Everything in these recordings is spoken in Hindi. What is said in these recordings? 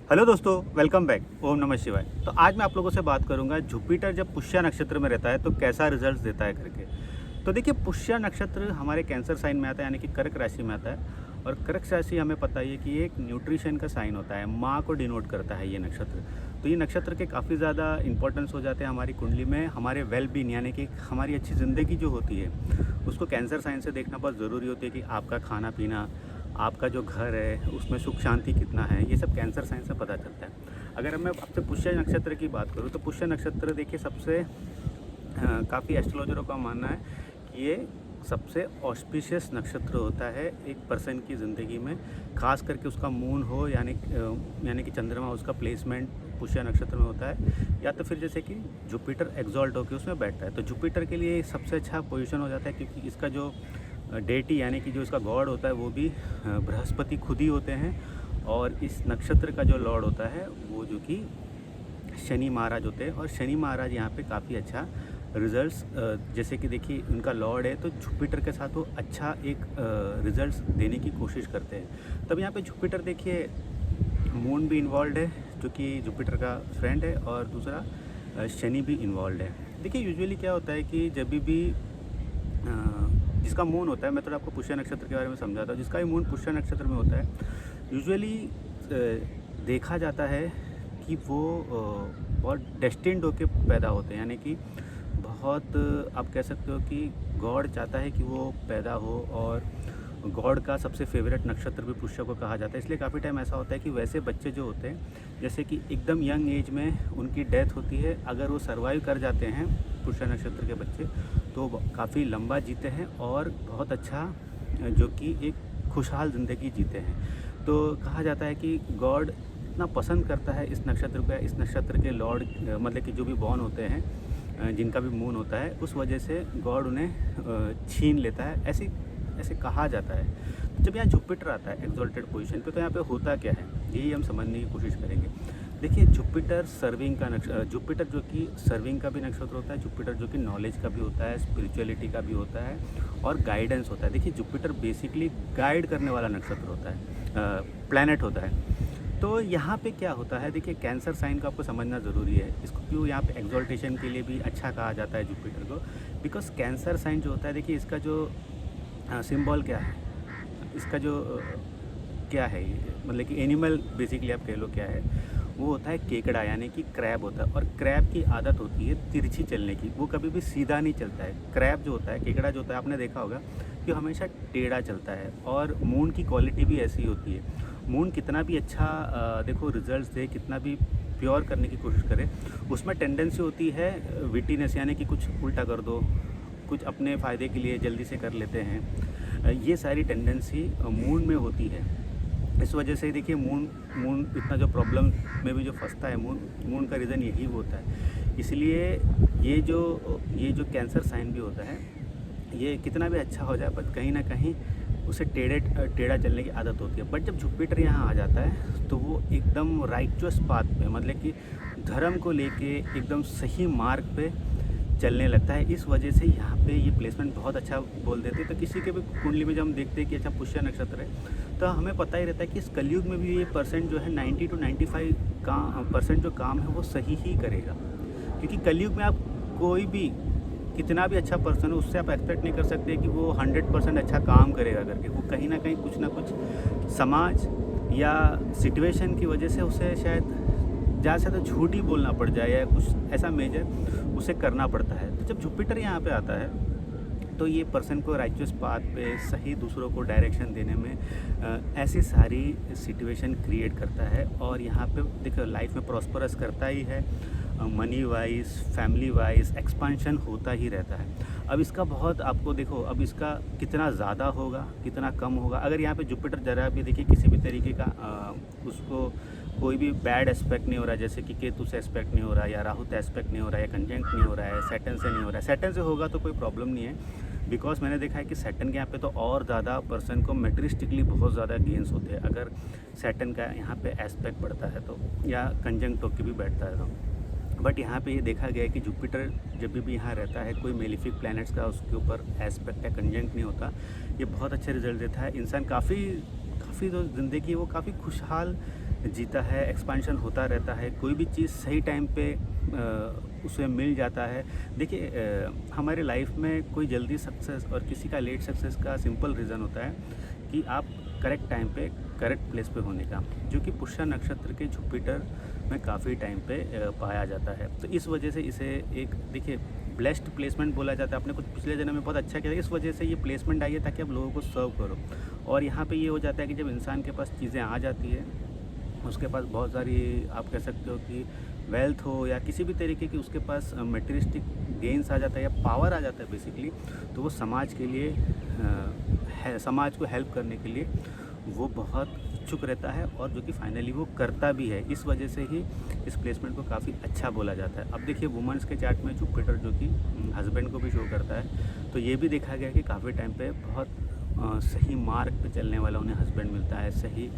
हेलो दोस्तों, वेलकम बैक। ओम नमः शिवाय। तो आज मैं आप लोगों से बात करूंगा जुपिटर जब पुष्य नक्षत्र में रहता है तो कैसा रिजल्ट्स देता है करके। तो देखिए, पुष्य नक्षत्र हमारे कैंसर साइन में आता है, यानी कि कर्क राशि में आता है। और कर्क राशि हमें पता ही है कि ये एक न्यूट्रिशन का साइन होता है, माँ को डिनोट करता है ये नक्षत्र। तो ये नक्षत्र के काफ़ी ज़्यादा इंपॉर्टेंस हो जाते हैं हमारी कुंडली में, हमारे वेल बीन यानी कि हमारी अच्छी ज़िंदगी जो होती है उसको कैंसर साइन से देखना बहुत ज़रूरी होती है कि आपका खाना पीना, आपका जो घर है उसमें सुख शांति कितना है, ये सब कैंसर साइन से पता चलता है। अगर मैं आपसे पुष्य नक्षत्र की बात करूँ तो पुष्य नक्षत्र देखिए सबसे काफ़ी एस्ट्रोलॉजरों का मानना है कि ये सबसे ऑस्पिशियस नक्षत्र होता है एक पर्सन की ज़िंदगी में, खास करके उसका मून हो यानी कि चंद्रमा, उसका प्लेसमेंट पुष्य नक्षत्र में होता है, या तो फिर जैसे कि जुपिटर एग्जॉल्ट होकर उसमें बैठता है तो जुपिटर के लिए सबसे अच्छा पोजीशन हो जाता है, क्योंकि इसका जो डेटी यानी कि जो इसका गॉड होता है वो भी बृहस्पति खुद ही होते हैं। और इस नक्षत्र का जो लॉर्ड होता है वो जो कि शनि महाराज होते हैं, और शनि महाराज यहाँ पे काफ़ी अच्छा रिजल्ट्स, जैसे कि देखिए उनका लॉर्ड है तो जुपिटर के साथ वो अच्छा एक रिजल्ट्स देने की कोशिश करते हैं। तब यहाँ पे जुपिटर देखिए मून भी इन्वॉल्व है जो कि जुपिटर का फ्रेंड है, और दूसरा शनि भी इन्वॉल्व है। देखिए यूजुअली क्या होता है कि जब भी जिसका मून होता है, मैं थोड़ा आपको पुष्य नक्षत्र के बारे में समझाता हूँ, जिसका भी मून पुष्य नक्षत्र में होता है यूजुअली देखा जाता है कि वो बहुत डेस्टिन्ड होके पैदा होते हैं, यानी कि बहुत आप कह सकते हो कि गॉड चाहता है कि वो पैदा हो, और गॉड का सबसे फेवरेट नक्षत्र भी पुष्य को कहा जाता है। इसलिए काफ़ी टाइम ऐसा होता है कि वैसे बच्चे जो होते हैं जैसे कि एकदम यंग एज में उनकी डेथ होती है, अगर वो सर्वाइव कर जाते हैं पुष्य नक्षत्र के बच्चे तो काफ़ी लंबा जीते हैं और बहुत अच्छा जो कि एक खुशहाल ज़िंदगी जीते हैं। तो कहा जाता है कि गॉड इतना पसंद करता है इस नक्षत्र को, इस नक्षत्र के लॉर्ड मतलब कि जो भी बॉर्न होते हैं, जिनका भी मून होता है, उस वजह से गॉड उन्हें छीन लेता है, ऐसे कहा जाता है। तो जब यहाँ जुपिटर आता है एक्सॉल्टेड पोजीशन पे तो यहाँ पे होता क्या है यही हम समझने की कोशिश करेंगे। देखिए जुपिटर सर्विंग का जुपिटर जो कि सर्विंग का भी नक्षत्र होता है, जुपिटर जो कि नॉलेज का भी होता है, स्पिरिचुअलिटी का भी होता है और गाइडेंस होता है। देखिए जुपिटर बेसिकली गाइड करने वाला नक्षत्र होता है, प्लैनेट होता है। तो यहाँ पे क्या होता है, देखिए कैंसर साइन को आपको समझना ज़रूरी है। इसको क्यों यहाँ पे एक्सॉल्टेशन के लिए भी अच्छा कहा जाता है जुपिटर को, बिकॉज कैंसर साइन जो होता है, देखिए इसका जो सिंबल क्या है, इसका जो क्या है ये, मतलब कि एनिमल बेसिकली आप कह लो क्या है, वो होता है केकड़ा यानी कि क्रैब होता है। और क्रैब की आदत होती है तिरछी चलने की, वो कभी भी सीधा नहीं चलता है। क्रैब जो होता है, केकड़ा जो होता है, आपने देखा होगा कि हमेशा टेढ़ा चलता है। और मून की क्वालिटी भी ऐसी होती है। मून कितना भी अच्छा देखो रिजल्ट्स दे, कितना भी प्योर करने की कोशिश करे, उसमें टेंडेंसी होती है विटीनेस, यानी कि कुछ उल्टा कर दो, कुछ अपने फ़ायदे के लिए जल्दी से कर लेते हैं। ये सारी टेंडेंसी मून में होती है। इस वजह से देखिए मून इतना जो प्रॉब्लम में भी जो फंसता है, मून का रीज़न यही होता है। इसलिए ये जो कैंसर साइन भी होता है, ये कितना भी अच्छा हो जाए बट कहीं ना कहीं उसे टेढ़ा चलने की आदत होती है। बट जब जुपिटर यहाँ आ जाता है तो वो एकदम राइचुअस पाथ पे, मतलब कि धर्म को लेके एकदम सही मार्ग पे चलने लगता है। इस वजह से यहाँ पे ये प्लेसमेंट बहुत अच्छा बोल देते हैं। तो किसी के भी कुंडली में जब हम देखते हैं कि अच्छा पुष्य नक्षत्र है, तो हमें पता ही रहता है कि इस कलयुग में भी ये परसेंट जो है 90 to 95% जो काम है वो सही ही करेगा। क्योंकि कलयुग में आप कोई भी कितना भी अच्छा पर्सन हो, उससे आप एक्सपेक्ट नहीं कर सकते कि वो 100% अच्छा काम करेगा करके। वो कहीं ना कुछ समाज या सिचुएशन की वजह से उसे शायद ज़्यादा से ज़्यादा झूठ ही बोलना पड़ जाए या कुछ ऐसा मेजर उसे करना पड़ता है। तो जब जुपिटर यहाँ पे आता है तो ये पर्सन को राइचुअस पाथ पे सही दूसरों को डायरेक्शन देने में ऐसी सारी सिचुएशन क्रिएट करता है। और यहाँ पे देखो लाइफ में प्रॉस्परस करता ही है, money wise, family wise expansion होता ही रहता है। अब इसका बहुत आपको देखो, अब इसका कितना ज़्यादा होगा कितना कम होगा। अगर यहाँ पे जुपिटर जरा भी देखिए किसी भी तरीके का उसको कोई भी बैड एस्पेक्ट नहीं हो रहा है, जैसे कि केतु से एस्पेक्ट नहीं हो रहा है, या राहु से एस्पेक्ट नहीं हो रहा है, या कंजंक्ट नहीं हो रहा है, सैटर्न से नहीं हो रहा है। सैटर्न से होगा तो कोई प्रॉब्लम नहीं है, बिकॉज मैंने देखा है कि सैटर्न के यहाँ पे तो और ज़्यादा पर्सन को मेटेरियलिस्टिकली बहुत ज़्यादा गेंस होते हैं अगर सैटर्न का यहाँ पे एस्पेक्ट बढ़ता है तो, या कंजंक्ट होकर भी बैठता है तो। बट यहाँ पे ये देखा गया है कि जुपिटर जब भी यहाँ रहता है, कोई मेलिफिक प्लैनेट्स का उसके ऊपर एस्पेक्ट या कंजंक्ट नहीं होता, ये बहुत अच्छे रिजल्ट देता है। इंसान काफ़ी जो ज़िंदगी है वो काफ़ी खुशहाल जीता है, एक्सपेंशन होता रहता है, कोई भी चीज़ सही टाइम पे उसे मिल जाता है। देखिए हमारे लाइफ में कोई जल्दी सक्सेस और किसी का लेट सक्सेस का सिंपल रीज़न होता है कि आप करेक्ट टाइम पे करेक्ट प्लेस पे होने का, जो कि पुष्य नक्षत्र के जुपिटर में काफ़ी टाइम पे पाया जाता है। तो इस वजह से इसे एक देखिए ब्लेस्ड प्लेसमेंट बोला जाता है। आपने कुछ पिछले जन्म में बहुत अच्छा किया, इस वजह से ये प्लेसमेंट आई है ताकि आप लोगों को सर्व करो। और यहाँ पे ये हो जाता है कि जब इंसान के पास चीज़ें आ जाती है, उसके पास बहुत सारी आप कह सकते हो कि वेल्थ हो या किसी भी तरीके की उसके पास मटेरियलिस्टिक गेन्स आ जाता है या पावर आ जाता है बेसिकली, तो वो समाज के लिए समाज को हेल्प करने के लिए वो बहुत इच्छुक रहता है, और जो कि फाइनली वो करता भी है। इस वजह से ही इस प्लेसमेंट को काफ़ी अच्छा बोला जाता है। अब देखिए वुमेंस के चार्ट में जुपिटर जो कि हस्बैंड को भी शो करता है, तो ये भी देखा गया कि काफ़ी टाइम पे बहुत सही मार्ग पे चलने वाला उन्हें हस्बैंड मिलता है, सही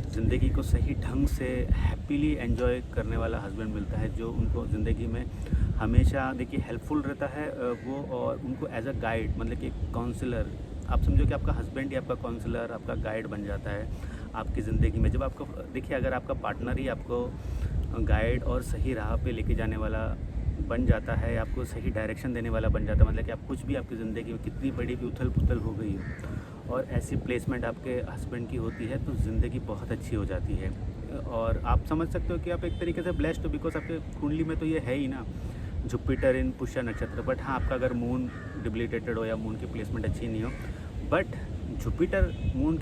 ज़िंदगी को सही ढंग से हैप्पीली एंजॉय करने वाला हस्बैंड मिलता है, जो उनको ज़िंदगी में हमेशा देखिए हेल्पफुल रहता है वो, और उनको एज अ गाइड, मतलब कि काउंसलर, आप समझो कि आपका हस्बैंड ही आपका काउंसलर, आपका गाइड बन जाता है आपकी ज़िंदगी में। जब आपको देखिए अगर आपका पार्टनर ही आपको गाइड और सही राह पे लेके जाने वाला बन जाता है, आपको सही डायरेक्शन देने वाला बन जाता है, मतलब कि आप कुछ भी आपकी ज़िंदगी में कितनी बड़ी भी उथल पुथल हो गई हो और ऐसी प्लेसमेंट आपके हस्बैंड की होती है, तो ज़िंदगी बहुत अच्छी हो जाती है। और आप समझ सकते हो कि आप एक तरीके से ब्लेस्ड हो, बिकॉज आपके कुंडली में तो ये है ही ना, जुपिटर इन पुष्य नक्षत्र। बट हाँ, आपका अगर मून डिबिलिटेटेड हो या मून की प्लेसमेंट अच्छी नहीं हो, बट जुपिटर मून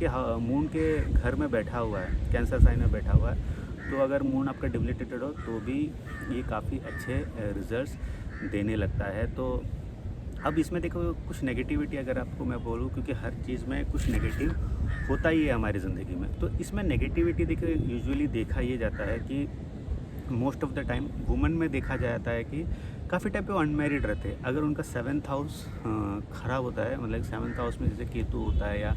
के घर में बैठा हुआ है, कैंसर साइन में बैठा हुआ है, तो अगर मून आपका डिबिलिटेटेड हो तो भी ये काफ़ी अच्छे रिजल्ट्स देने लगता है। तो अब इसमें देखो कुछ नेगेटिविटी अगर आपको मैं बोलूँ, क्योंकि हर चीज़ में कुछ नेगेटिव होता ही है हमारी ज़िंदगी में, तो इसमें नेगेटिविटी देखिए यूजुअली देखा ये जाता है कि most of the time women में देखा जाता है कि काफ़ी टाइम पे वो अनमेरिड रहते हैं। अगर उनका 7th हाउस ख़राब होता है, मतलब 7th हाउस में जैसे केतु होता है या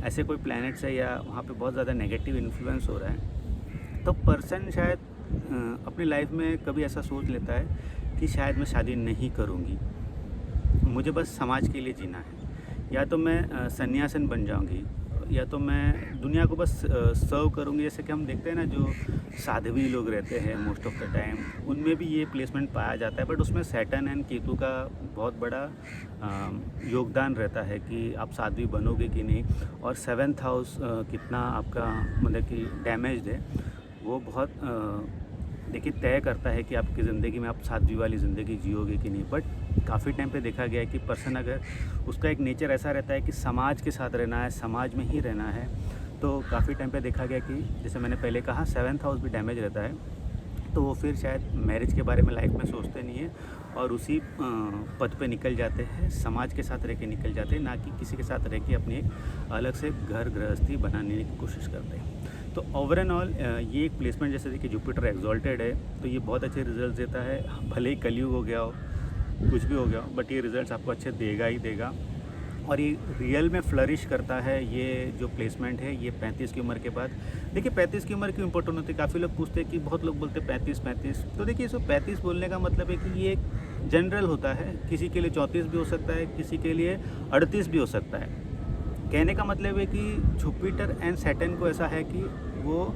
ऐसे कोई प्लैनेट्स है या वहाँ पे बहुत ज़्यादा नेगेटिव इन्फ्लुएंस हो रहा है, तो पर्सन शायद अपनी लाइफ में कभी ऐसा सोच लेता है कि शायद मैं शादी नहीं करूँगी, मुझे बस समाज के लिए जीना है, या तो मैं सन्यासन बन जाऊँगी, या तो मैं दुनिया को बस सर्व करूँगी। जैसे कि हम देखते हैं ना, जो साध्वी लोग रहते हैं मोस्ट ऑफ द टाइम, उनमें भी ये प्लेसमेंट पाया जाता है, बट उसमें सैटर्न एंड केतु का बहुत बड़ा योगदान रहता है कि आप साध्वी बनोगे कि नहीं, और 7th हाउस कितना आपका मतलब कि डैमेज्ड है, वो बहुत देखिए तय करता है कि आपकी ज़िंदगी में आप साध्वी वाली ज़िंदगी जियोगे कि नहीं। बट काफ़ी टाइम पे देखा गया है कि पर्सन अगर उसका एक नेचर ऐसा रहता है कि समाज के साथ रहना है, समाज में ही रहना है, तो काफ़ी टाइम पे देखा गया कि जैसे मैंने पहले कहा 7th हाउस भी डैमेज रहता है, तो वो फिर शायद मैरिज के बारे में लाइफ में सोचते नहीं है और उसी पद पे निकल जाते हैं, समाज के साथ रह के निकल जाते हैं, ना कि किसी के साथ रह के अपनी एक अलग से घर गृहस्थी बनाने की कोशिश करते हैं। तो ओवरऑल ये एक प्लेसमेंट जैसे कि जुपिटर एक्सॉल्टेड है, तो ये बहुत अच्छे रिजल्ट देता है, भले ही कलयुग हो गया हो, कुछ भी हो गया हो, बट ये रिजल्ट्स आपको अच्छे देगा ही देगा। और ये रियल में फ्लरिश करता है ये जो प्लेसमेंट है, ये 35 की उम्र के बाद। देखिए 35 की उम्र क्यों इंपॉर्टेंट होती है, काफ़ी लोग पूछते हैं कि बहुत लोग बोलते हैं 35, तो देखिए इसको 35 बोलने का मतलब है कि ये एक जनरल होता है, किसी के लिए 34 भी हो सकता है, किसी के लिए 38 भी हो सकता है। कहने का मतलब है कि जुपिटर एंड सैटर्न को ऐसा है कि वो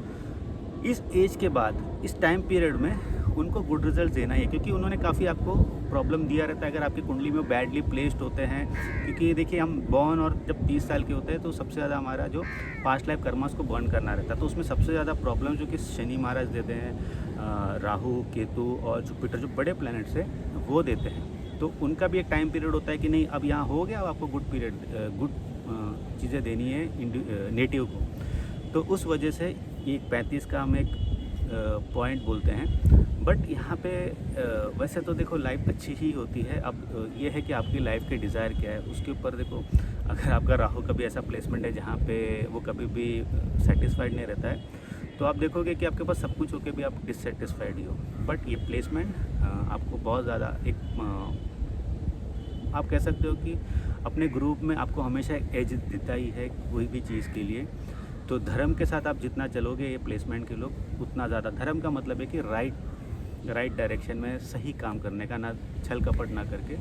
इस एज के बाद, इस टाइम पीरियड में उनको गुड रिजल्ट देना ही है, क्योंकि उन्होंने काफ़ी आपको प्रॉब्लम दिया रहता है अगर आपकी कुंडली में बैडली प्लेस्ड होते हैं। क्योंकि देखिए हम बॉर्न और जब 30 साल के होते हैं तो सबसे ज़्यादा हमारा जो पास्ट लाइफ कर्मास को बर्न करना रहता है, तो उसमें सबसे ज़्यादा प्रॉब्लम जो कि शनि महाराज देते हैं, राहु केतु और जुपिटर जो बड़े प्लैनेट्स हैं वो देते हैं। तो उनका भी एक टाइम पीरियड होता है कि नहीं अब यहाँ हो गया, अब आपको गुड पीरियड गुड चीज़ें देनी है नेटिव को, तो उस वजह से ये 35 का हम एक पॉइंट बोलते हैं। बट यहाँ पे वैसे तो देखो लाइफ अच्छी ही होती है। अब ये है कि आपकी लाइफ के डिज़ायर क्या है उसके ऊपर देखो। अगर आपका राहु कभी ऐसा प्लेसमेंट है जहाँ पे वो कभी भी सेटिस्फाइड नहीं रहता है, तो आप देखोगे कि आपके पास सब कुछ होकर भी आप डिससेटिस्फाइड ही हो। बट ये प्लेसमेंट आपको बहुत ज़्यादा एक आप कह सकते हो कि अपने ग्रुप में आपको हमेशा एक एज देता ही है कोई भी चीज़ के लिए। तो धर्म के साथ आप जितना चलोगे ये प्लेसमेंट के लोग उतना ज़्यादा, धर्म का मतलब है कि राइट डायरेक्शन में सही काम करने का, ना छल कपट ना करके।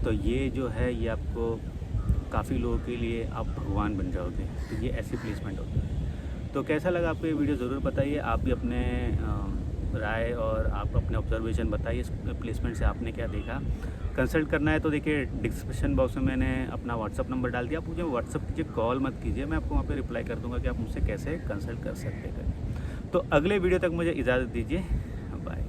तो ये जो है ये आपको काफ़ी लोगों के लिए आप भगवान बन जाओगे। तो ये ऐसी प्लेसमेंट होती है। तो कैसा लगा आपको ये वीडियो ज़रूर बताइए। आप भी अपने राय और आप अपने ऑब्जर्वेशन बताइए, इस प्लेसमेंट से आपने क्या देखा। कंसल्ट करना है तो देखिए डिस्क्रिप्शन बॉक्स में मैंने अपना व्हाट्सअप नंबर डाल दिया। आप मुझे व्हाट्सअप कीजिए, कॉल मत कीजिए, मैं आपको वहाँ पे रिप्लाई कर दूँगा कि आप मुझसे कैसे कंसल्ट कर सकते हैं। तो अगले वीडियो तक मुझे इजाज़त दीजिए। बाय।